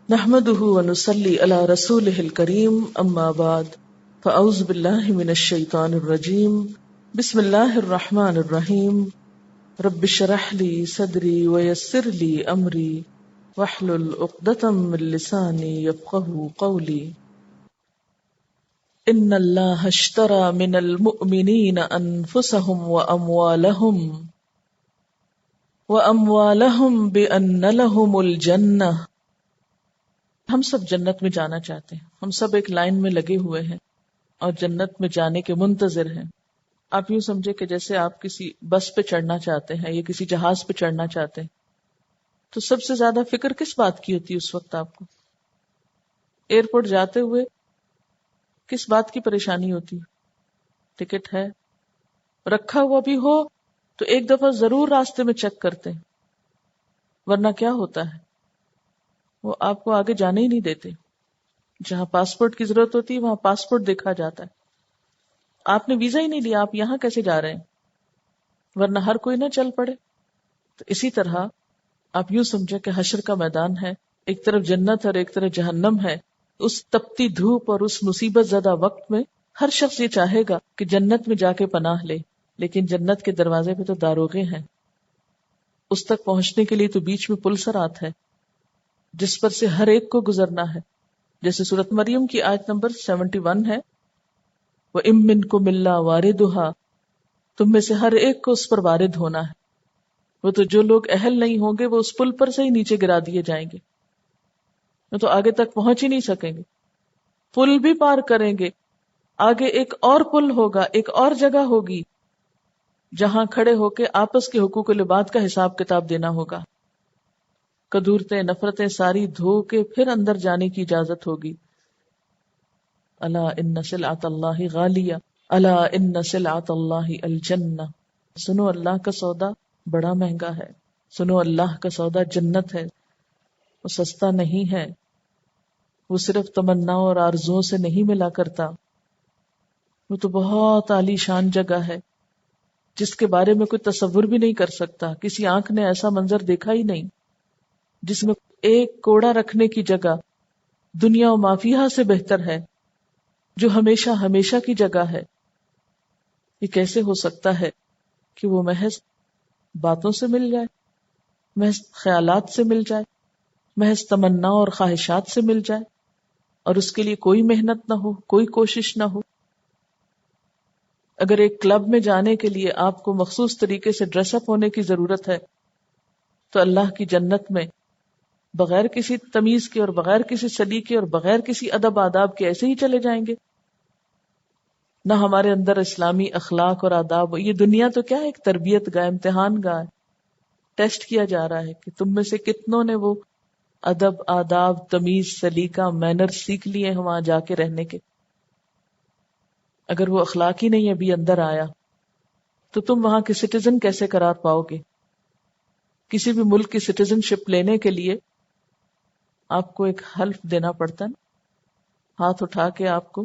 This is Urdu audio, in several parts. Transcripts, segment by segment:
نحمده ونصلي على رسوله الكريم اما بعد فاعوذ بالله من الشيطان الرجيم بسم الله الرحمن الرحيم رب اشرح لي صدري ويسر لي امري واحلل عقدة من لساني يفقهوا قولي ان الله اشترى من المؤمنين انفسهم واموالهم بان لهم الجنة. ہم سب جنت میں جانا چاہتے ہیں، ہم سب ایک لائن میں لگے ہوئے ہیں اور جنت میں جانے کے منتظر ہیں. آپ یوں سمجھے کہ جیسے آپ کسی بس پہ چڑھنا چاہتے ہیں یا کسی جہاز پہ چڑھنا چاہتے ہیں تو سب سے زیادہ فکر کس بات کی ہوتی ہے اس وقت آپ کو؟ ایئرپورٹ جاتے ہوئے کس بات کی پریشانی ہوتی ہے؟ ٹکٹ ہے رکھا ہوا بھی ہو تو ایک دفعہ ضرور راستے میں چیک کرتے ہیں، ورنہ کیا ہوتا ہے وہ آپ کو آگے جانے ہی نہیں دیتے. جہاں پاسپورٹ کی ضرورت ہوتی ہے وہاں پاسپورٹ دیکھا جاتا ہے. آپ نے ویزا ہی نہیں لیا، آپ یہاں کیسے جا رہے ہیں؟ ورنہ ہر کوئی نہ چل پڑے. تو اسی طرح آپ یوں سمجھے کہ حشر کا میدان ہے، ایک طرف جنت اور ایک طرف جہنم ہے. اس تپتی دھوپ اور اس مصیبت زدہ وقت میں ہر شخص یہ چاہے گا کہ جنت میں جا کے پناہ لے، لیکن جنت کے دروازے پہ تو داروغے ہیں. اس تک پہنچنے کے لیے تو بیچ میں پل صراط ہے جس پر سے ہر ایک کو گزرنا ہے. جیسے سورۃ مریم کی آیت نمبر 71 ہے، وَإِن مِّنكُمْ إِلَّا وَارِدُهَا، تم میں سے ہر ایک کو اس پر وارد ہونا ہے. وہ تو جو لوگ اہل نہیں ہوں گے وہ اس پل پر سے ہی نیچے گرا دیے جائیں گے، وہ تو آگے تک پہنچ ہی نہیں سکیں گے. پل بھی پار کریں گے، آگے ایک اور پل ہوگا، ایک اور جگہ ہوگی جہاں کھڑے ہو کے آپس کے حقوق العباد کا حساب کتاب دینا ہوگا. قدورتیں نفرتیں ساری دھو کے پھر اندر جانے کی اجازت ہوگی. الا ان سلعۃ اللہ غالیہ، الا ان سلعۃ اللہ الجنہ. سنو اللہ کا سودا بڑا مہنگا ہے، سنو اللہ کا سودا جنت ہے، وہ سستا نہیں ہے، وہ صرف تمناؤں اور آرزوؤں سے نہیں ملا کرتا. وہ تو بہت عالی شان جگہ ہے جس کے بارے میں کوئی تصور بھی نہیں کر سکتا. کسی آنکھ نے ایسا منظر دیکھا ہی نہیں، جس میں ایک کوڑا رکھنے کی جگہ دنیا و مافیہا سے بہتر ہے، جو ہمیشہ ہمیشہ کی جگہ ہے. یہ کیسے ہو سکتا ہے کہ وہ محض باتوں سے مل جائے، محض خیالات سے مل جائے، محض تمنا اور خواہشات سے مل جائے اور اس کے لیے کوئی محنت نہ ہو، کوئی کوشش نہ ہو. اگر ایک کلب میں جانے کے لیے آپ کو مخصوص طریقے سے ڈریس اپ ہونے کی ضرورت ہے تو اللہ کی جنت میں بغیر کسی تمیز کے اور بغیر کسی سلیقے اور بغیر کسی ادب آداب کے ایسے ہی چلے جائیں گے. نہ ہمارے اندر اسلامی اخلاق اور آداب. یہ دنیا تو کیا ہے، ایک تربیت گاہ، امتحان گاہ، ٹیسٹ کیا جا رہا ہے کہ تم میں سے کتنوں نے وہ ادب آداب تمیز سلیقہ مینر سیکھ لیے ہیں وہاں جا کے رہنے کے. اگر وہ اخلاق ہی نہیں ابھی اندر آیا تو تم وہاں کے سٹیزن کیسے قرار پاؤ گے؟ کسی بھی ملک کی سٹیزن شپ لینے کے لیے آپ کو ایک حلف دینا پڑتا ہے، ہاتھ اٹھا کے آپ کو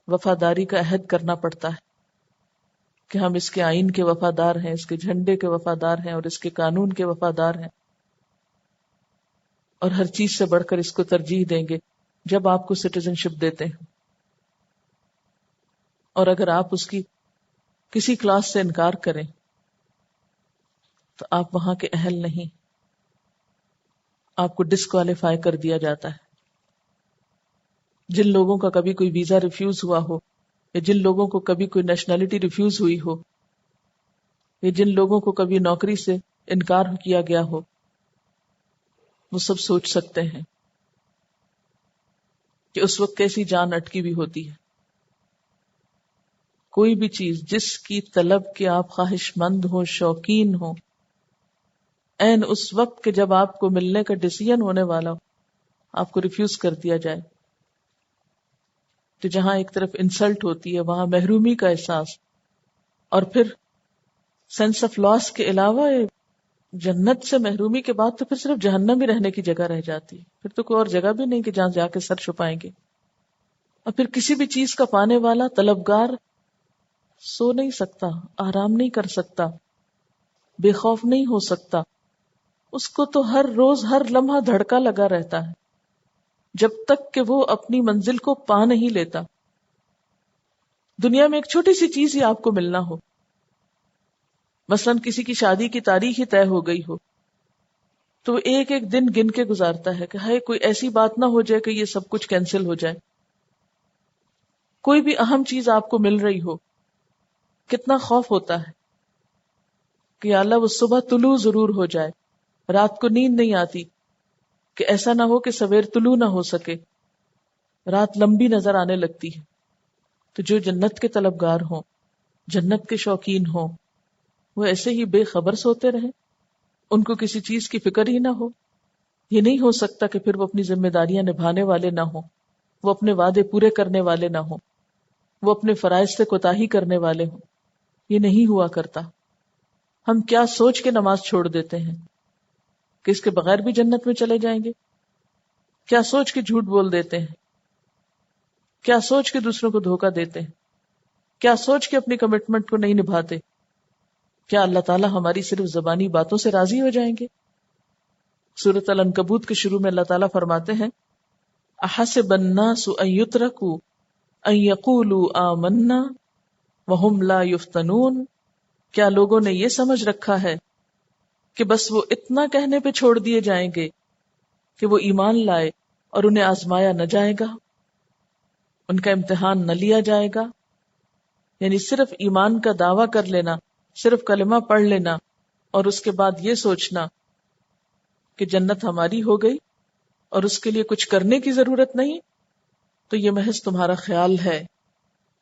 وفاداری کا عہد کرنا پڑتا ہے کہ ہم اس کے آئین کے وفادار ہیں، اس کے جھنڈے کے وفادار ہیں اور اس کے قانون کے وفادار ہیں، اور ہر چیز سے بڑھ کر اس کو ترجیح دیں گے جب آپ کو سٹیزن شپ دیتے ہیں. اور اگر آپ اس کی کسی کلاس سے انکار کریں تو آپ وہاں کے اہل نہیں، آپ کو ڈسکوالیفائی کر دیا جاتا ہے. جن لوگوں کا کبھی کوئی ویزا ریفیوز ہوا ہو، یا جن لوگوں کو کبھی کوئی نیشنلٹی ریفیوز ہوئی ہو، یا جن لوگوں کو کبھی نوکری سے انکار کیا گیا ہو، وہ سب سوچ سکتے ہیں کہ اس وقت کیسی جان اٹکی بھی ہوتی ہے. کوئی بھی چیز جس کی طلب کے آپ خواہش مند ہو، شوقین ہو، عین اس وقت کے جب آپ کو ملنے کا ڈیسیژن ہونے والا ہو آپ کو ریفیوز کر دیا جائے، تو جہاں ایک طرف انسلٹ ہوتی ہے وہاں محرومی کا احساس، اور پھر سینس آف لاس کے علاوہ جنت سے محرومی کے بعد تو پھر صرف جہنم ہی رہنے کی جگہ رہ جاتی ہے. پھر تو کوئی اور جگہ بھی نہیں کہ جہاں جا کے سر چھپائیں گے. اور پھر کسی بھی چیز کا پانے والا طلبگار سو نہیں سکتا، آرام نہیں کر سکتا، بے خوف نہیں ہو سکتا. اس کو تو ہر روز ہر لمحہ دھڑکا لگا رہتا ہے جب تک کہ وہ اپنی منزل کو پا نہیں لیتا. دنیا میں ایک چھوٹی سی چیز ہی آپ کو ملنا ہو، مثلا کسی کی شادی کی تاریخ ہی طے ہو گئی ہو، تو وہ ایک ایک دن گن کے گزارتا ہے کہ ہائے کوئی ایسی بات نہ ہو جائے کہ یہ سب کچھ کینسل ہو جائے. کوئی بھی اہم چیز آپ کو مل رہی ہو، کتنا خوف ہوتا ہے کہ یا اللہ وہ صبح طلوع ضرور ہو جائے. رات کو نیند نہیں آتی کہ ایسا نہ ہو کہ سویر طلوع نہ ہو سکے، رات لمبی نظر آنے لگتی ہے. تو جو جنت کے طلبگار ہوں، جنت کے شوقین ہوں، وہ ایسے ہی بے خبر سوتے رہیں، ان کو کسی چیز کی فکر ہی نہ ہو. یہ نہیں ہو سکتا کہ پھر وہ اپنی ذمہ داریاں نبھانے والے نہ ہوں، وہ اپنے وعدے پورے کرنے والے نہ ہوں، وہ اپنے فرائض سے کوتاہی کرنے والے ہوں. یہ نہیں ہوا کرتا. ہم کیا سوچ کے نماز چھوڑ دیتے ہیں کہ اس کے بغیر بھی جنت میں چلے جائیں گے؟ کیا سوچ کے جھوٹ بول دیتے ہیں؟ کیا سوچ کے دوسروں کو دھوکہ دیتے ہیں؟ کیا سوچ کے اپنی کمٹمنٹ کو نہیں نبھاتے؟ کیا اللہ تعالیٰ ہماری صرف زبانی باتوں سے راضی ہو جائیں گے؟ سورۃ العنکبوت کے شروع میں اللہ تعالیٰ فرماتے ہیں احسب الناس ان یترکوا ان یقولوا آمنا وہم لا یفتنون. کیا لوگوں نے یہ سمجھ رکھا ہے کہ بس وہ اتنا کہنے پہ چھوڑ دیے جائیں گے کہ وہ ایمان لائے اور انہیں آزمایا نہ جائے گا، ان کا امتحان نہ لیا جائے گا؟ یعنی صرف ایمان کا دعویٰ کر لینا، صرف کلمہ پڑھ لینا اور اس کے بعد یہ سوچنا کہ جنت ہماری ہو گئی اور اس کے لیے کچھ کرنے کی ضرورت نہیں، تو یہ محض تمہارا خیال ہے.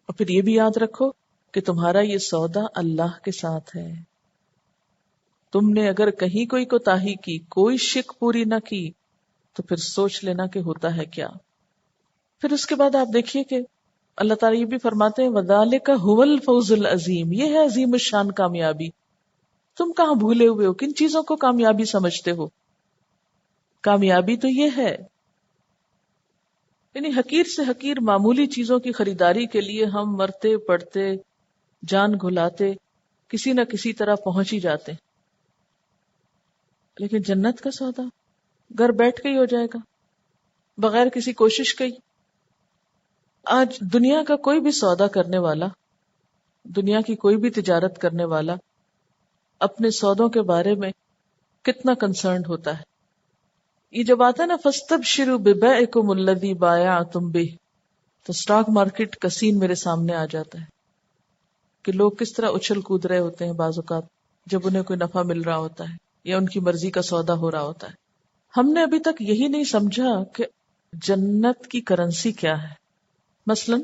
اور پھر یہ بھی یاد رکھو کہ تمہارا یہ سودا اللہ کے ساتھ ہے. تم نے اگر کہیں کوئی کوتاہی کی، کوئی شک پوری نہ کی، تو پھر سوچ لینا کہ ہوتا ہے کیا. پھر اس کے بعد آپ دیکھیے کہ اللہ تعالیٰ یہ بھی فرماتے ہیں وَذَلِكَ هُوَ الْفَوْزُ الْعَظِيمُ. یہ ہے عظیم الشان کامیابی. تم کہاں بھولے ہوئے ہو؟ کن چیزوں کو کامیابی سمجھتے ہو؟ کامیابی تو یہ ہے. یعنی حقیر سے حقیر معمولی چیزوں کی خریداری کے لیے ہم مرتے پڑتے جان گھلاتے کسی نہ کسی طرح پہنچ ہی جاتے، لیکن جنت کا سودا گھر بیٹھ کے ہی ہو جائے گا بغیر کسی کوشش کے. آج دنیا کا کوئی بھی سودا کرنے والا، دنیا کی کوئی بھی تجارت کرنے والا اپنے سودوں کے بارے میں کتنا کنسرنڈ ہوتا ہے. یہ جب آتا ہے نا فَاسْتَبْشِرُوا بِبَيْعِكُمُ الَّذِي بَایَعْتُمْ بِهِ، تو سٹاک مارکیٹ کا سین میرے سامنے آ جاتا ہے کہ لوگ کس طرح اچھل کود رہے ہوتے ہیں بعض اوقات جب انہیں کوئی نفع مل رہا ہوتا ہے یا ان کی مرضی کا سودا ہو رہا ہوتا ہے. ہم نے ابھی تک یہی نہیں سمجھا کہ جنت کی کرنسی کیا ہے. مثلا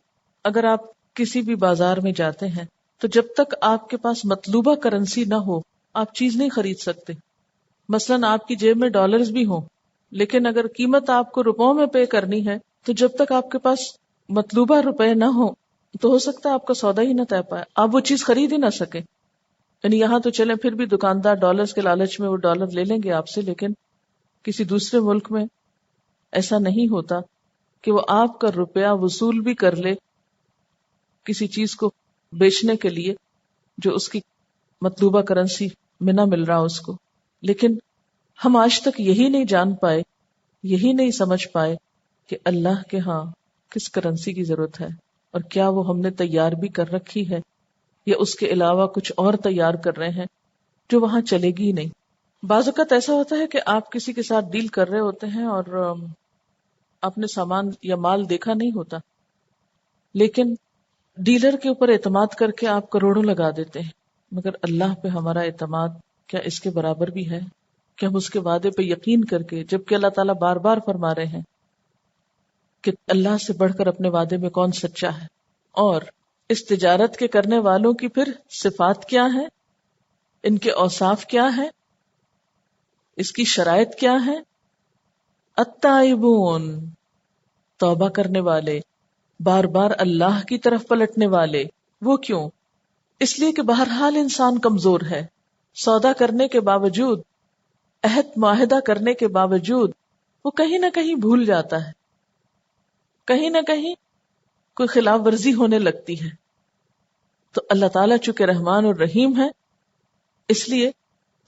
اگر آپ کسی بھی بازار میں جاتے ہیں تو جب تک آپ کے پاس مطلوبہ کرنسی نہ ہو آپ چیز نہیں خرید سکتے. مثلا آپ کی جیب میں ڈالرز بھی ہوں لیکن اگر قیمت آپ کو روپوں میں پے کرنی ہے تو جب تک آپ کے پاس مطلوبہ روپے نہ ہو تو ہو سکتا ہے آپ کا سودا ہی نہ طے پائے، آپ وہ چیز خرید ہی نہ سکے. یعنی یہاں تو چلیں پھر بھی دکاندار ڈالرز کے لالچ میں وہ ڈالر لے لیں گے آپ سے، لیکن کسی دوسرے ملک میں ایسا نہیں ہوتا کہ وہ آپ کا روپیہ وصول بھی کر لے کسی چیز کو بیچنے کے لیے جو اس کی مطلوبہ کرنسی میں نہ مل رہا اس کو. لیکن ہم آج تک یہی نہیں جان پائے، یہی نہیں سمجھ پائے کہ اللہ کے ہاں کس کرنسی کی ضرورت ہے اور کیا وہ ہم نے تیار بھی کر رکھی ہے یا اس کے علاوہ کچھ اور تیار کر رہے ہیں جو وہاں چلے گی نہیں. بعض اوقات ایسا ہوتا ہے کہ آپ کسی کے ساتھ ڈیل کر رہے ہوتے ہیں اور آپ نے سامان یا مال دیکھا نہیں ہوتا، لیکن ڈیلر کے اوپر اعتماد کر کے آپ کروڑوں لگا دیتے ہیں، مگر اللہ پہ ہمارا اعتماد کیا اس کے برابر بھی ہے؟ کہ ہم اس کے وعدے پہ یقین کر کے، جبکہ اللہ تعالیٰ بار بار فرما رہے ہیں کہ اللہ سے بڑھ کر اپنے وعدے میں کون سچا ہے. اور اس تجارت کے کرنے والوں کی پھر صفات کیا ہے، ان کے اوصاف کیا ہے، اس کی شرائط کیا ہے؟ التائبون، توبہ کرنے والے، بار بار اللہ کی طرف پلٹنے والے. وہ کیوں؟ اس لیے کہ بہرحال انسان کمزور ہے. سودا کرنے کے باوجود، عہد معاہدہ کرنے کے باوجود وہ کہیں نہ کہیں بھول جاتا ہے، کہیں نہ کہیں کوئی خلاف ورزی ہونے لگتی ہے. تو اللہ تعالیٰ چونکہ رحمان اور رحیم ہے، اس لیے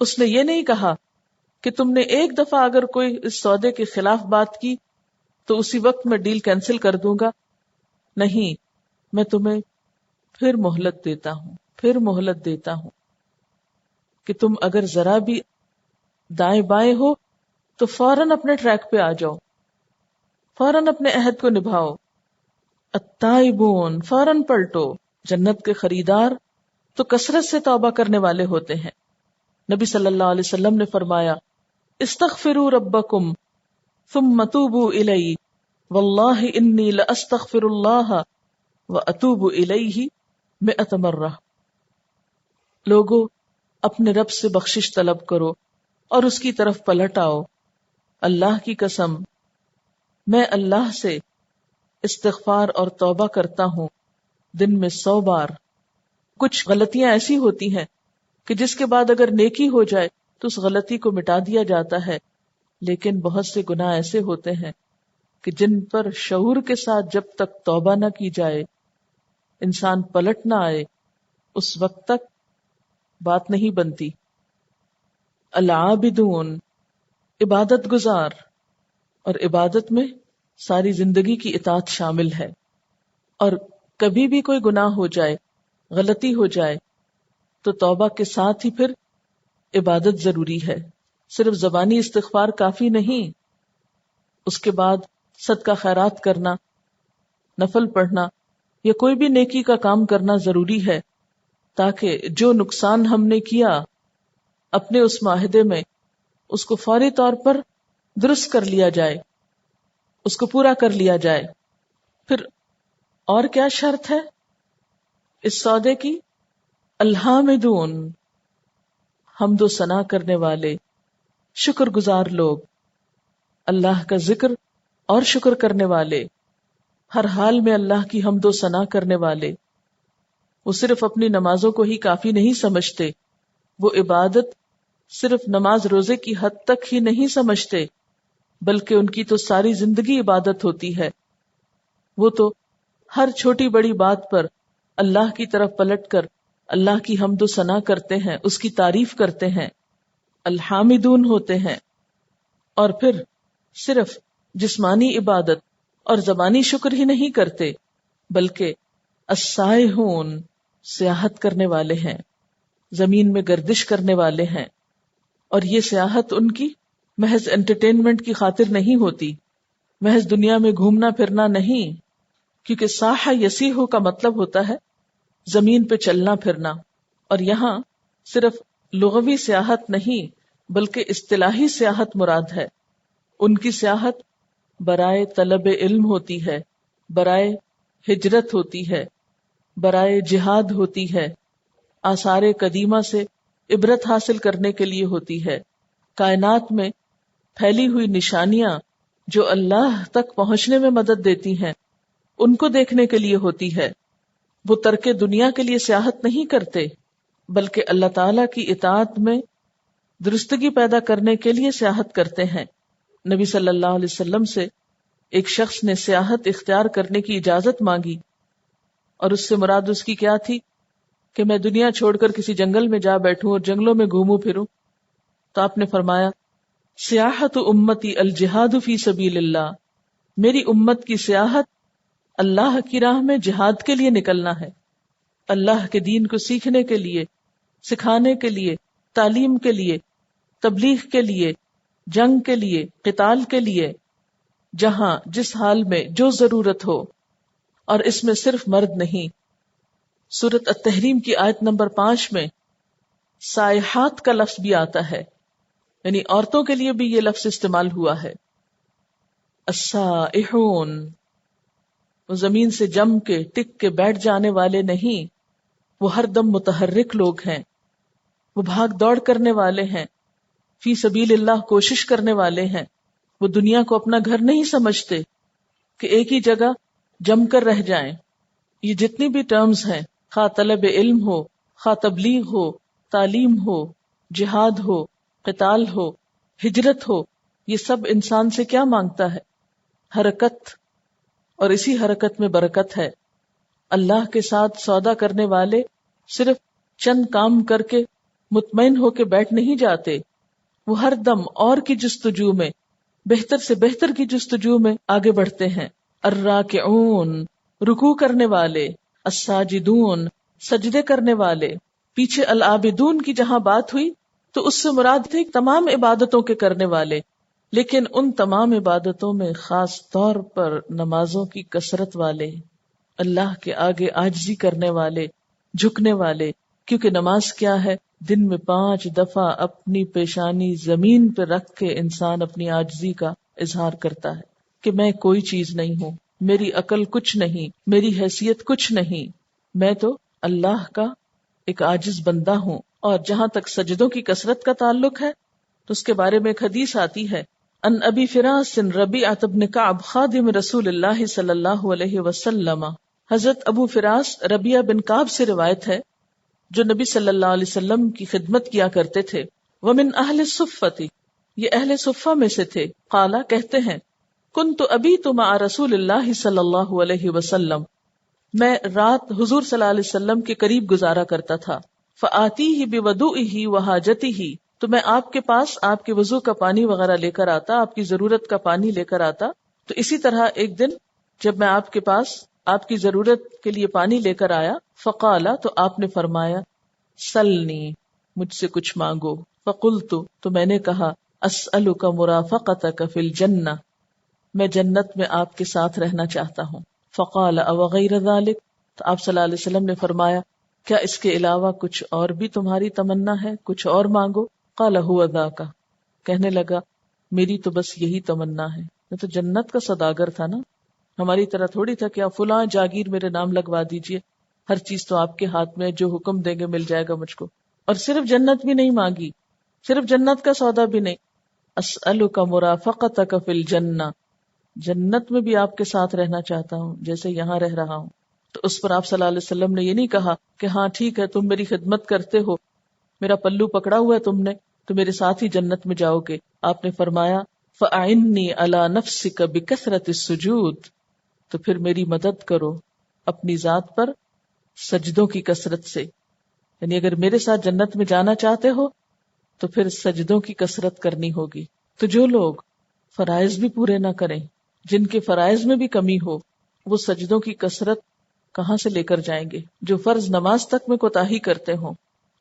اس نے یہ نہیں کہا کہ تم نے ایک دفعہ اگر کوئی اس سودے کے خلاف بات کی تو اسی وقت میں ڈیل کینسل کر دوں گا. نہیں، میں تمہیں پھر مہلت دیتا ہوں، پھر مہلت دیتا ہوں کہ تم اگر ذرا بھی دائیں بائیں ہو تو فوراً اپنے ٹریک پہ آ جاؤ، فوراً اپنے عہد کو نبھاؤ. التائبون، فوراً پلٹو. جنت کے خریدار تو کثرت سے توبہ کرنے والے ہوتے ہیں. نبی صلی اللہ علیہ وسلم نے فرمایا استغفروا ربکم ثم توبوا الیہ واللہ انی لاستغفر اللہ واتوب الیہ 100 مرہ. لوگو اپنے رب سے بخشش طلب کرو اور اس کی طرف پلٹ آؤ. اللہ کی قسم میں اللہ سے استغفار اور توبہ کرتا ہوں دن میں 100 بار. کچھ غلطیاں ایسی ہوتی ہیں کہ جس کے بعد اگر نیکی ہو جائے تو اس غلطی کو مٹا دیا جاتا ہے، لیکن بہت سے گناہ ایسے ہوتے ہیں کہ جن پر شعور کے ساتھ جب تک توبہ نہ کی جائے، انسان پلٹ نہ آئے، اس وقت تک بات نہیں بنتی. العابدون، عبادت گزار، اور عبادت میں ساری زندگی کی اطاعت شامل ہے. اور کبھی بھی کوئی گناہ ہو جائے، غلطی ہو جائے تو توبہ کے ساتھ ہی پھر عبادت ضروری ہے. صرف زبانی استغفار کافی نہیں، اس کے بعد صدقہ خیرات کرنا، نفل پڑھنا یا کوئی بھی نیکی کا کام کرنا ضروری ہے تاکہ جو نقصان ہم نے کیا اپنے اس معاہدے میں اس کو فوری طور پر درست کر لیا جائے، اس کو پورا کر لیا جائے. پھر اور کیا شرط ہے اس سودے کی؟ الحامدون، حمد و ثنا کرنے والے، شکر گزار لوگ، اللہ کا ذکر اور شکر کرنے والے، ہر حال میں اللہ کی حمد و ثنا کرنے والے. وہ صرف اپنی نمازوں کو ہی کافی نہیں سمجھتے، وہ عبادت صرف نماز روزے کی حد تک ہی نہیں سمجھتے، بلکہ ان کی تو ساری زندگی عبادت ہوتی ہے. وہ تو ہر چھوٹی بڑی بات پر اللہ کی طرف پلٹ کر اللہ کی حمد و ثنا کرتے ہیں، اس کی تعریف کرتے ہیں، الحامدون ہوتے ہیں. اور پھر صرف جسمانی عبادت اور زبانی شکر ہی نہیں کرتے، بلکہ السائحون، سیاحت کرنے والے ہیں، زمین میں گردش کرنے والے ہیں. اور یہ سیاحت ان کی محض انٹرٹینمنٹ کی خاطر نہیں ہوتی، محض دنیا میں گھومنا پھرنا نہیں، کیونکہ ساحہ یسیحو کا مطلب ہوتا ہے زمین پہ چلنا پھرنا. اور یہاں صرف لغوی سیاحت نہیں بلکہ اصطلاحی سیاحت مراد ہے. ان کی سیاحت برائے طلب علم ہوتی ہے، برائے ہجرت ہوتی ہے، برائے جہاد ہوتی ہے، آثار قدیمہ سے عبرت حاصل کرنے کے لیے ہوتی ہے، کائنات میں پھیلی ہوئی نشانیاں جو اللہ تک پہنچنے میں مدد دیتی ہیں ان کو دیکھنے کے لیے ہوتی ہے. وہ ترک دنیا کے لیے سیاحت نہیں کرتے بلکہ اللہ تعالیٰ کی اطاعت میں درستگی پیدا کرنے کے لیے سیاحت کرتے ہیں. نبی صلی اللہ علیہ وسلم سے ایک شخص نے سیاحت اختیار کرنے کی اجازت مانگی، اور اس سے مراد اس کی کیا تھی کہ میں دنیا چھوڑ کر کسی جنگل میں جا بیٹھوں اور جنگلوں میں گھوموں پھروں. تو آپ نے فرمایا سیاحت امتی الجہاد فی سبیل اللہ، میری امت کی سیاحت اللہ کی راہ میں جہاد کے لیے نکلنا ہے، اللہ کے دین کو سیکھنے کے لیے، سکھانے کے لیے، تعلیم کے لیے، تبلیغ کے لیے، جنگ کے لیے، قتال کے لیے، جہاں جس حال میں جو ضرورت ہو. اور اس میں صرف مرد نہیں، سورۃ التحریم کی آیت نمبر 5 میں سائحات کا لفظ بھی آتا ہے، یعنی عورتوں کے لیے بھی یہ لفظ استعمال ہوا ہے. السائحون، وہ زمین سے جم کے ٹک کے بیٹھ جانے والے نہیں، وہ ہر دم متحرک لوگ ہیں، وہ بھاگ دوڑ کرنے والے ہیں، فی سبیل اللہ کوشش کرنے والے ہیں. وہ دنیا کو اپنا گھر نہیں سمجھتے کہ ایک ہی جگہ جم کر رہ جائیں. یہ جتنی بھی ٹرمز ہیں، خواہ طلب علم ہو، خواہ تبلیغ ہو، تعلیم ہو، جہاد ہو، قتال ہو، ہجرت ہو، یہ سب انسان سے کیا مانگتا ہے؟ حرکت، اور اسی حرکت میں برکت ہے. اللہ کے ساتھ سودا کرنے والے صرف چند کام کر کے مطمئن ہو کے بیٹھ نہیں جاتے، وہ ہر دم اور کی جستجو میں، بہتر سے بہتر کی جستجو میں آگے بڑھتے ہیں. الراکعون، رکوع کرنے والے، الساجدون، سجدے کرنے والے. پیچھے العابدون کی جہاں بات ہوئی تو اس سے مراد تھے تمام عبادتوں کے کرنے والے، لیکن ان تمام عبادتوں میں خاص طور پر نمازوں کی کثرت والے، اللہ کے آگے عاجزی کرنے والے، جھکنے والے. کیونکہ نماز کیا ہے؟ دن میں 5 دفعہ اپنی پیشانی زمین پہ رکھ کے انسان اپنی عاجزی کا اظہار کرتا ہے کہ میں کوئی چیز نہیں ہوں، میری عقل کچھ نہیں، میری حیثیت کچھ نہیں، میں تو اللہ کا ایک عاجز بندہ ہوں. اور جہاں تک سجدوں کی کثرت کا تعلق ہے تو اس کے بارے میں ایک حدیث آتی ہے، ان ابی فراس ربیعۃ بن کعب خادم رسول اللہ صلی اللہ علیہ وسلم. حضرت ابو فراس ربیعہ بن کعب سے روایت ہے جو نبی صلی اللہ علیہ وسلم کی خدمت کیا کرتے تھے. ومن اہل الصفۃ، یہ اہل صفہ میں سے تھے. قالا، کہتے ہیں، کنت ابیت مع رسول اللہ صلی اللہ علیہ وسلم، میں رات حضور صلی اللہ علیہ وسلم کے قریب گزارا کرتا تھا. فآتیہ بوضوئہ وحاجتہ، تو میں آپ کے پاس آپ کے وضو کا پانی وغیرہ لے کر آتا، آپ کی ضرورت کا پانی لے کر آتا. تو اسی طرح ایک دن جب میں آپ کے پاس آپ کی ضرورت کے لیے پانی لے کر آیا، فقالا، تو آپ نے فرمایا، سلنی، مجھ سے کچھ مانگو. فقلت، تو میں نے کہا، اسألک مرافقتک فی الجنہ، میں جنت میں آپ کے ساتھ رہنا چاہتا ہوں. فقال او غیر ذلک، تو آپ صلی اللہ علیہ وسلم نے فرمایا، کیا اس کے علاوہ کچھ اور بھی تمہاری تمنا ہے؟ کچھ اور مانگو. قال هو ذاک، کہنے لگا، میری تو بس یہی تمنا ہے. میں تو جنت کا سوداگر تھا نا، ہماری طرح تھوڑی تھا کہ آپ فلاں جاگیر میرے نام لگوا دیجئے، ہر چیز تو آپ کے ہاتھ میں، جو حکم دیں گے مل جائے گا مجھ کو. اور صرف جنت بھی نہیں مانگی، صرف جنت کا سودا بھی نہیں، اسألک مرافقتک فی الجنہ، جنت میں بھی آپ کے ساتھ رہنا چاہتا ہوں جیسے یہاں رہ رہا ہوں. تو اس پر آپ صلی اللہ علیہ وسلم نے یہ نہیں کہا کہ ہاں ٹھیک ہے تم میری خدمت کرتے ہو، میرا پلو پکڑا ہوا ہے تم نے تو میرے ساتھ ہی جنت میں جاؤ گے. آپ نے فرمایا، فأعنی علی نفسک بکثرت السجود، تو پھر میری مدد کرو اپنی ذات پر سجدوں کی کثرت سے. یعنی اگر میرے ساتھ جنت میں جانا چاہتے ہو تو پھر سجدوں کی کثرت کرنی ہوگی. تو جو لوگ فرائض بھی پورے نہ کریں، جن کے فرائض میں بھی کمی ہو، وہ سجدوں کی کثرت کہاں سے لے کر جائیں گے؟ جو فرض نماز تک میں کوتاہی کرتے ہوں،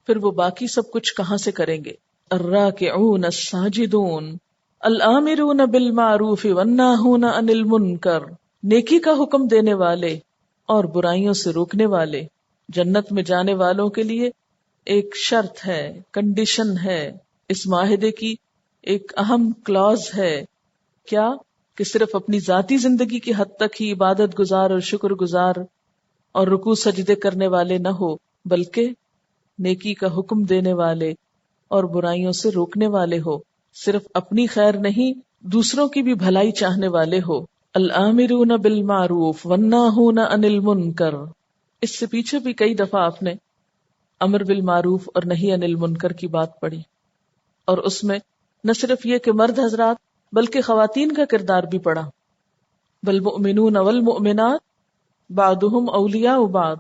پھر وہ باقی سب کچھ کہاں سے کریں گے؟ الراکعون الساجدون الآمرون بالمعروف والناہون عن المنکر، نیکی کا حکم دینے والے اور برائیوں سے روکنے والے. جنت میں جانے والوں کے لیے ایک شرط ہے، کنڈیشن ہے، اس معاہدے کی ایک اہم کلاز ہے. کیا؟ کہ صرف اپنی ذاتی زندگی کی حد تک ہی عبادت گزار اور شکر گزار اور رکوع سجدے کرنے والے نہ ہو، بلکہ نیکی کا حکم دینے والے اور برائیوں سے روکنے والے ہو. صرف اپنی خیر نہیں، دوسروں کی بھی بھلائی چاہنے والے ہو. الآمرون بالمعروف والناہون عن المنکر، اس سے پیچھے بھی کئی دفعہ آپ نے امر بالمعروف اور نہی عن المنکر کی بات پڑھی، اور اس میں نہ صرف یہ کہ مرد حضرات بلکہ خواتین کا کردار بھی پڑھا. والمؤمنون والمؤمنات بعضهم اولیاء بعض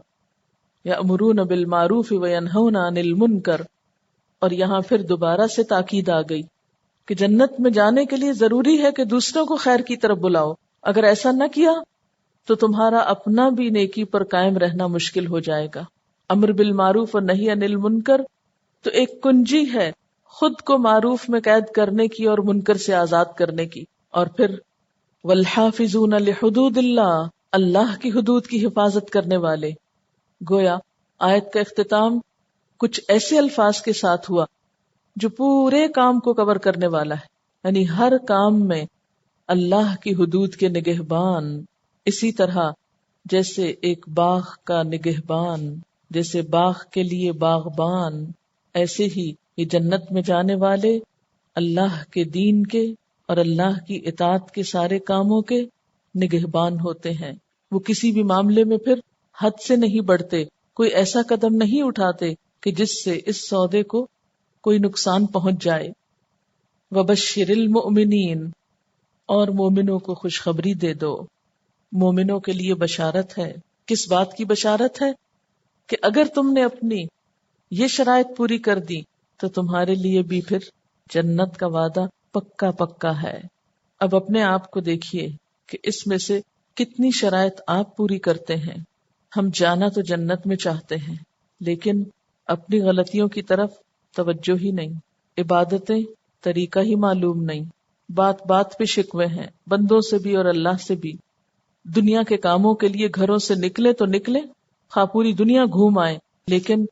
یأمرون بالمعروف وینہون عن المنکر. اور یہاں پھر دوبارہ سے تاکید آ گئی کہ جنت میں جانے کے لیے ضروری ہے کہ دوسروں کو خیر کی طرف بلاؤ. اگر ایسا نہ کیا تو تمہارا اپنا بھی نیکی پر قائم رہنا مشکل ہو جائے گا. امر بالمعروف اور نہی عن المنکر تو ایک کنجی ہے خود کو معروف میں قید کرنے کی اور منکر سے آزاد کرنے کی. اور پھر والحافظون لحدود اللہ، اللہ کی حدود کی حفاظت کرنے والے. گویا آیت کا اختتام کچھ ایسے الفاظ کے ساتھ ہوا جو پورے کام کو کور کرنے والا ہے، یعنی ہر کام میں اللہ کی حدود کے نگہبان. اسی طرح جیسے ایک باغ کا نگہبان، جیسے باغ کے لیے باغبان، ایسے ہی یہ جنت میں جانے والے اللہ کے دین کے اور اللہ کی اطاعت کے سارے کاموں کے نگہبان ہوتے ہیں. وہ کسی بھی معاملے میں پھر حد سے نہیں بڑھتے، کوئی ایسا قدم نہیں اٹھاتے کہ جس سے اس سودے کو کوئی نقصان پہنچ جائے. وبشر المؤمنین، اور مومنوں کو خوشخبری دے دو. مومنوں کے لیے بشارت ہے. کس بات کی بشارت ہے؟ کہ اگر تم نے اپنی یہ شرائط پوری کر دی تو تمہارے لیے بھی پھر جنت کا وعدہ پکا پکا ہے. اب اپنے آپ کو دیکھیے کہ اس میں سے کتنی شرائط آپ پوری کرتے ہیں. ہم جانا تو جنت میں چاہتے ہیں لیکن اپنی غلطیوں کی طرف توجہ ہی نہیں، عبادتیں طریقہ ہی معلوم نہیں، بات بات پہ شکوے ہیں بندوں سے بھی اور اللہ سے بھی. دنیا کے کاموں کے لیے گھروں سے نکلے تو نکلے، خواہ پوری دنیا گھوم آئے، لیکن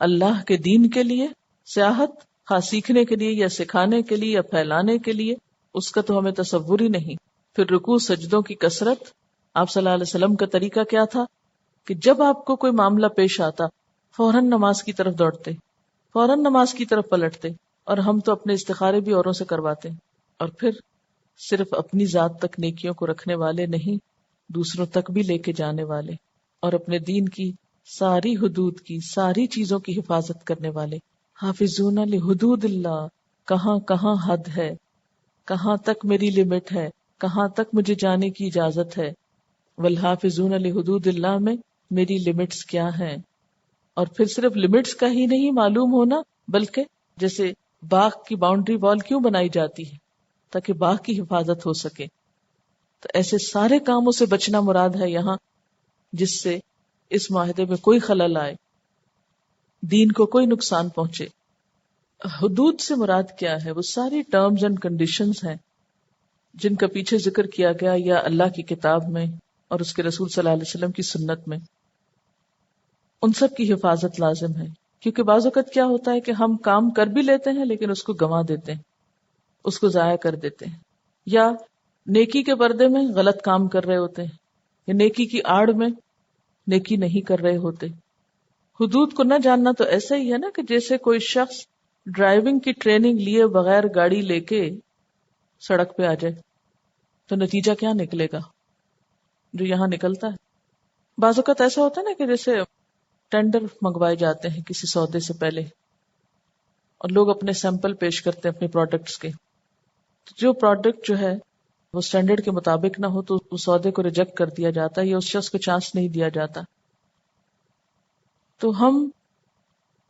اللہ کے دین کے لیے سیاحت، خواہ سیکھنے کے لیے یا سکھانے کے لیے یا پھیلانے کے لیے، اس کا تو ہمیں تصور ہی نہیں. پھر رکوع سجدوں کی کثرت. آپ صلی اللہ علیہ وسلم کا طریقہ کیا تھا کہ جب آپ کو کوئی معاملہ پیش آتا فوراً نماز کی طرف دوڑتے، فوراً نماز کی طرف پلٹتے. اور ہم تو اپنے استخارے بھی اوروں سے کرواتے، اور پھر صرف اپنی ذات تک نیکیوں کو رکھنے والے نہیں، دوسروں تک بھی لے کے جانے والے، اور اپنے دین کی ساری حدود کی، ساری چیزوں کی حفاظت کرنے والے. حافظون لحدود اللہ، کہاں کہاں حد ہے، کہاں تک میری لمٹ ہے، کہاں تک مجھے جانے کی اجازت ہے. والحافظون لحدود اللہ میں میری لمٹس کیا ہیں. اور پھر صرف لمٹس کا ہی نہیں معلوم ہونا، بلکہ جیسے باغ کی باؤنڈری وال کیوں بنائی جاتی ہے، تاکہ باغ کی حفاظت ہو سکے. تو ایسے سارے کاموں سے بچنا مراد ہے یہاں، جس سے اس معاہدے میں کوئی خلل آئے، دین کو کوئی نقصان پہنچے. حدود سے مراد کیا ہے؟ وہ ساری ٹرمز اینڈ کنڈیشنز ہیں جن کا پیچھے ذکر کیا گیا یا اللہ کی کتاب میں اور اس کے رسول صلی اللہ علیہ وسلم کی سنت میں. ان سب کی حفاظت لازم ہے، کیونکہ بعض اوقات کیا ہوتا ہے کہ ہم کام کر بھی لیتے ہیں لیکن اس کو گنوا دیتے ہیں، اس کو ضائع کر دیتے ہیں، یا نیکی کے پردے میں غلط کام کر رہے ہوتے ہیں، یا نیکی کی آڑ میں نیکی نہیں کر رہے ہوتے. حدود کو نہ جاننا تو ایسا ہی ہے نا کہ جیسے کوئی شخص ڈرائیونگ کی ٹریننگ لیے بغیر گاڑی لے کے سڑک پہ آ جائے تو نتیجہ کیا نکلے گا جو یہاں نکلتا ہے. بعض اوقات ایسا ہوتا ہے نا کہ جیسے ٹینڈر منگوائے جاتے ہیں کسی سودے سے پہلے اور لوگ اپنے سیمپل پیش کرتے ہیں اپنے پروڈکٹس کے، جو پروڈکٹ جو ہے وہ سٹینڈرڈ کے مطابق نہ ہو تو اس سودے کو ریجیکٹ کر دیا جاتا ہے یا اس شخص کو چانس نہیں دیا جاتا. تو ہم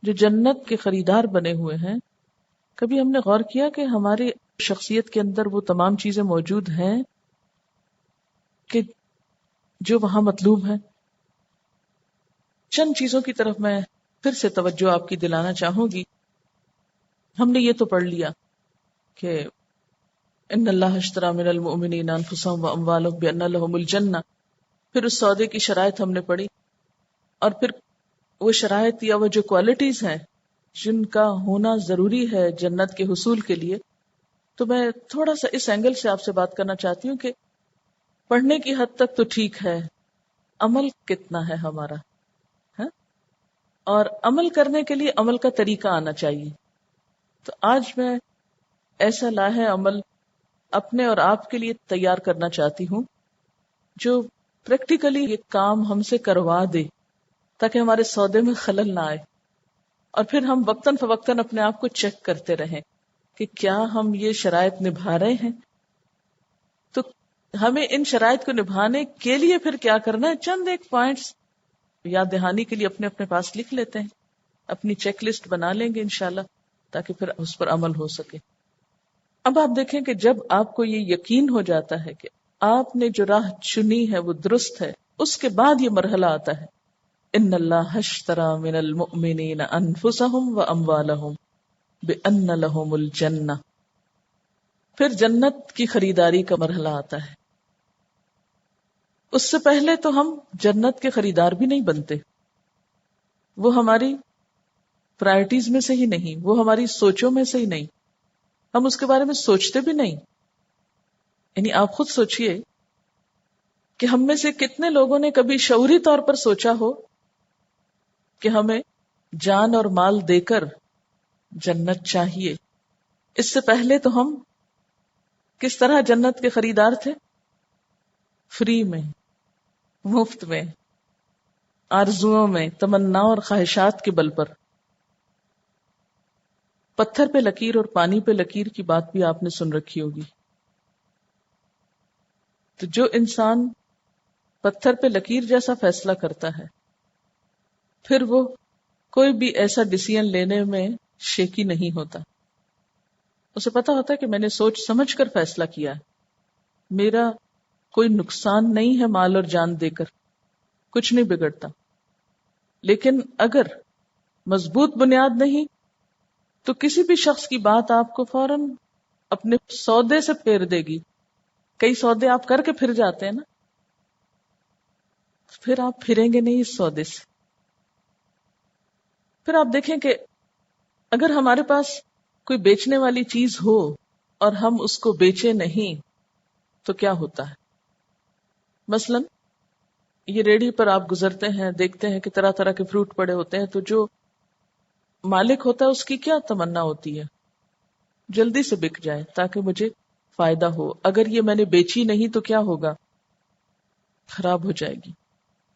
جو جنت کے خریدار بنے ہوئے ہیں، کبھی ہم نے غور کیا کہ ہماری شخصیت کے اندر وہ تمام چیزیں موجود ہیں کہ جو وہاں مطلوب ہیں؟ چند چیزوں کی طرف میں پھر سے توجہ آپ کی دلانا چاہوں گی. ہم نے یہ تو پڑھ لیا کہ ان اللہ اشتری من المؤمنین انفسهم واموالهم بان لهم الجنہ، پھر اس سودے کی شرائط ہم نے پڑھی، اور پھر وہ شرائط یا وہ جو کوالٹیز ہیں جن کا ہونا ضروری ہے جنت کے حصول کے لیے. تو میں تھوڑا سا اس اینگل سے آپ سے بات کرنا چاہتی ہوں کہ پڑھنے کی حد تک تو ٹھیک ہے، عمل کتنا ہے ہمارا، ہے؟ اور عمل کرنے کے لیے عمل کا طریقہ آنا چاہیے. تو آج میں ایسا لاہے عمل اپنے اور آپ کے لیے تیار کرنا چاہتی ہوں جو پریکٹیکلی یہ کام ہم سے کروا دے تاکہ ہمارے سودے میں خلل نہ آئے، اور پھر ہم وقتاً فوقتاً اپنے آپ کو چیک کرتے رہیں کہ کیا ہم یہ شرائط نبھا رہے ہیں. تو ہمیں ان شرائط کو نبھانے کے لیے پھر کیا کرنا ہے، چند ایک پوائنٹس یاد دہانی کے لیے اپنے اپنے پاس لکھ لیتے ہیں، اپنی چیک لسٹ بنا لیں گے انشاءاللہ تاکہ پھر اس پر عمل ہو سکے. اب آپ دیکھیں کہ جب آپ کو یہ یقین ہو جاتا ہے کہ آپ نے جو راہ چنی ہے وہ درست ہے، اس کے بعد یہ مرحلہ آتا ہے ان اللہ اشتری من المؤمنین انفسهم واموالهم بان لهم الجنہ. پھر جنت کی خریداری کا مرحلہ آتا ہے. اس سے پہلے تو ہم جنت کے خریدار بھی نہیں بنتے، وہ ہماری پرائرٹیز میں سے ہی نہیں، وہ ہماری سوچوں میں سے ہی نہیں، ہم اس کے بارے میں سوچتے بھی نہیں. یعنی آپ خود سوچئے کہ ہم میں سے کتنے لوگوں نے کبھی شعوری طور پر سوچا ہو کہ ہمیں جان اور مال دے کر جنت چاہیے. اس سے پہلے تو ہم کس طرح جنت کے خریدار تھے؟ فری میں، مفت میں، آرزوؤں میں، تمنا اور خواہشات کے بل پر. پتھر پہ لکیر اور پانی پہ لکیر کی بات بھی آپ نے سن رکھی ہوگی. تو جو انسان پتھر پہ لکیر جیسا فیصلہ کرتا ہے پھر وہ کوئی بھی ایسا ڈیسیژن لینے میں شیکی نہیں ہوتا. اسے پتا ہوتا ہے کہ میں نے سوچ سمجھ کر فیصلہ کیا ہے، میرا کوئی نقصان نہیں ہے مال اور جان دے کر، کچھ نہیں بگڑتا. لیکن اگر مضبوط بنیاد نہیں تو کسی بھی شخص کی بات آپ کو فوراً اپنے سودے سے پھیر دے گی. کئی سودے آپ کر کے پھر جاتے ہیں نا، پھر آپ پھریں گے نہیں اس سودے سے. پھر آپ دیکھیں کہ اگر ہمارے پاس کوئی بیچنے والی چیز ہو اور ہم اس کو بیچے نہیں تو کیا ہوتا ہے. مثلا یہ ریڑھی پر آپ گزرتے ہیں، دیکھتے ہیں کہ طرح طرح کے فروٹ پڑے ہوتے ہیں، تو جو مالک ہوتا ہے اس کی کیا تمنا ہوتی ہے، جلدی سے بک جائے تاکہ مجھے فائدہ ہو. اگر یہ میں نے بیچی نہیں تو کیا ہوگا، خراب ہو جائے گی.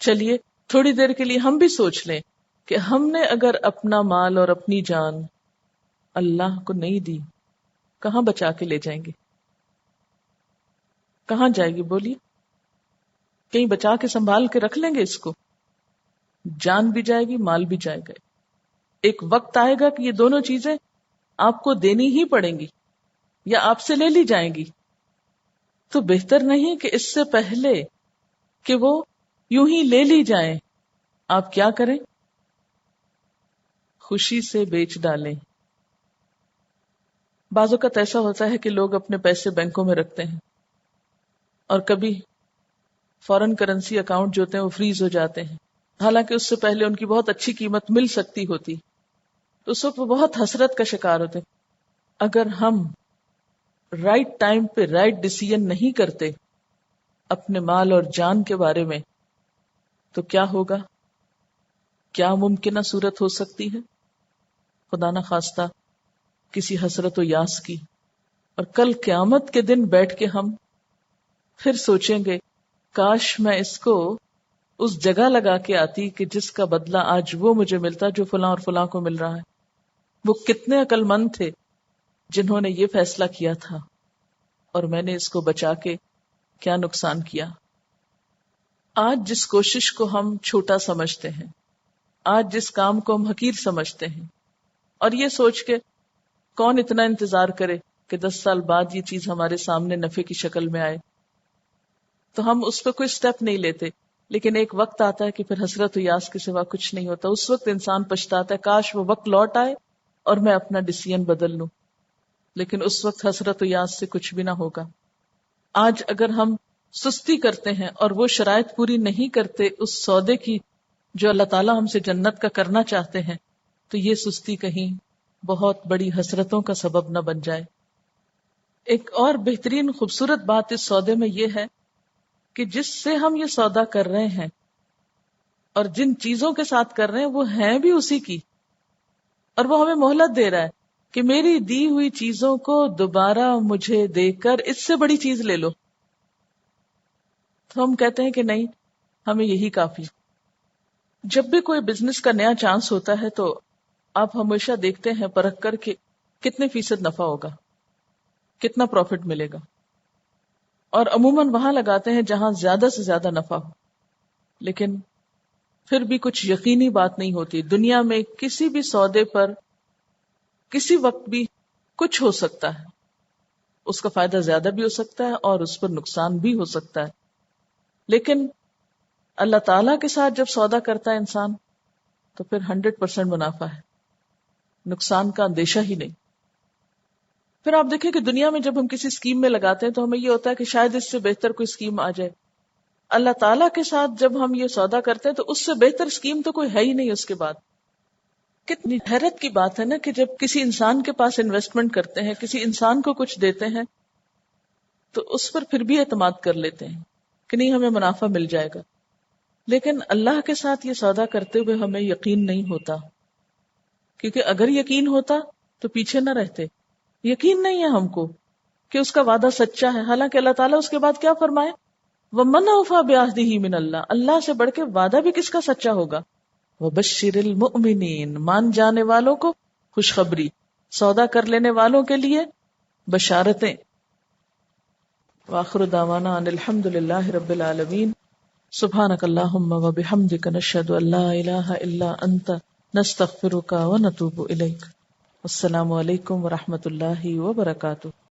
چلیے تھوڑی دیر کے لیے ہم بھی سوچ لیں کہ ہم نے اگر اپنا مال اور اپنی جان اللہ کو نہیں دی، کہاں بچا کے لے جائیں گے؟ کہاں جائے گی بولیے؟ کہیں بچا کے سنبھال کے رکھ لیں گے اس کو؟ جان بھی جائے گی، مال بھی جائے گا. ایک وقت آئے گا کہ یہ دونوں چیزیں آپ کو دینی ہی پڑیں گی یا آپ سے لے لی جائیں گی. تو بہتر نہیں کہ اس سے پہلے کہ وہ یوں ہی لے لی جائیں، آپ کیا کریں؟ خوشی سے بیچ ڈالیں. بعض اوقات ایسا ہوتا ہے کہ لوگ اپنے پیسے بینکوں میں رکھتے ہیں اور کبھی فورن کرنسی اکاؤنٹ جو ہوتے ہیں وہ فریز ہو جاتے ہیں، حالانکہ اس سے پہلے ان کی بہت اچھی قیمت مل سکتی ہوتی، تو اس وقت وہ بہت حسرت کا شکار ہوتے. اگر ہم رائٹ ٹائم پہ رائٹ ڈیسیژن نہیں کرتے اپنے مال اور جان کے بارے میں تو کیا ہوگا؟ کیا ممکنہ صورت ہو سکتی ہے خدا نہ خواستہ کسی حسرت و یاس کی، اور کل قیامت کے دن بیٹھ کے ہم پھر سوچیں گے کاش میں اس کو اس جگہ لگا کے آتی کہ جس کا بدلہ آج وہ مجھے ملتا جو فلاں اور فلاں کو مل رہا ہے. وہ کتنے عقل مند تھے جنہوں نے یہ فیصلہ کیا تھا اور میں نے اس کو بچا کے کیا نقصان کیا. آج جس کوشش کو ہم چھوٹا سمجھتے ہیں، آج جس کام کو ہم حقیر سمجھتے ہیں، اور یہ سوچ کے کون اتنا انتظار کرے کہ 10 سال بعد یہ چیز ہمارے سامنے نفع کی شکل میں آئے، تو ہم اس پہ کوئی سٹیپ نہیں لیتے. لیکن ایک وقت آتا ہے کہ پھر حسرت و یاس کے سوا کچھ نہیں ہوتا. اس وقت انسان پچھتاتا ہے کاش وہ وقت لوٹ آئے اور میں اپنا ڈیسیژن بدل لوں. لیکن اس وقت حسرت و یاس سے کچھ بھی نہ ہوگا. آج اگر ہم سستی کرتے ہیں اور وہ شرائط پوری نہیں کرتے اس سودے کی جو اللہ تعالیٰ ہم سے جنت کا کرنا چاہتے ہیں، تو یہ سستی کہیں بہت بڑی حسرتوں کا سبب نہ بن جائے. ایک اور بہترین خوبصورت بات اس سودے میں یہ ہے کہ جس سے ہم یہ سودا کر رہے ہیں اور جن چیزوں کے ساتھ کر رہے ہیں وہ ہیں بھی اسی کی، اور وہ ہمیں مہلت دے رہا ہے کہ میری دی ہوئی چیزوں کو دوبارہ مجھے دے کر اس سے بڑی چیز لے لو. تو ہم کہتے ہیں کہ نہیں، ہمیں یہی کافی. جب بھی کوئی بزنس کا نیا چانس ہوتا ہے تو آپ ہمیشہ دیکھتے ہیں پرکھ کر کے کتنے فیصد نفع ہوگا، کتنا پروفٹ ملے گا، اور عموماً وہاں لگاتے ہیں جہاں زیادہ سے زیادہ نفع ہو. لیکن پھر بھی کچھ یقینی بات نہیں ہوتی. دنیا میں کسی بھی سودے پر کسی وقت بھی کچھ ہو سکتا ہے، اس کا فائدہ زیادہ بھی ہو سکتا ہے اور اس پر نقصان بھی ہو سکتا ہے. لیکن اللہ تعالیٰ کے ساتھ جب سودا کرتا ہے انسان تو پھر 100% منافع ہے، نقصان کا اندیشہ ہی نہیں. پھر آپ دیکھیں کہ دنیا میں جب ہم کسی اسکیم میں لگاتے ہیں تو ہمیں یہ ہوتا ہے کہ شاید اس سے بہتر کوئی اسکیم آ جائے. اللہ تعالیٰ کے ساتھ جب ہم یہ سودا کرتے ہیں تو اس سے بہتر اسکیم تو کوئی ہے ہی نہیں اس کے بعد. کتنی حیرت کی بات ہے نا کہ جب کسی انسان کے پاس انویسٹمنٹ کرتے ہیں، کسی انسان کو کچھ دیتے ہیں تو اس پر پھر بھی اعتماد کر لیتے ہیں کہ نہیں ہمیں منافع مل جائے گا. لیکن اللہ کے ساتھ یہ سودا کرتے ہوئے ہمیں یقین نہیں ہوتا، کیونکہ اگر یقین ہوتا تو پیچھے نہ رہتے. یقین نہیں ہے ہم کو کہ اس کا وعدہ سچا ہے، حالانکہ اللہ تعالیٰ اس کے بعد کیا فرمائے، وَمَنْ أَوْفَىٰ بِعَهْدِهِ مِنَ اللَّهِ، اللہ سے بڑھ کے وعدہ بھی کس کا سچا ہوگا. وَبَشِّرِ الْمُؤْمِنِينَ، مان جانے والوں کو خوشخبری، سودا کر لینے والوں کے لیے بشارتیں. وآخر دعوانا ان الحمد للہ رب العالمین. سبحانک اللہم وبحمدک نشہد ان لا الہ الا انت نستغفرک ونتوب الیک. السلام علیکم ورحمۃ اللہ وبرکاتہ.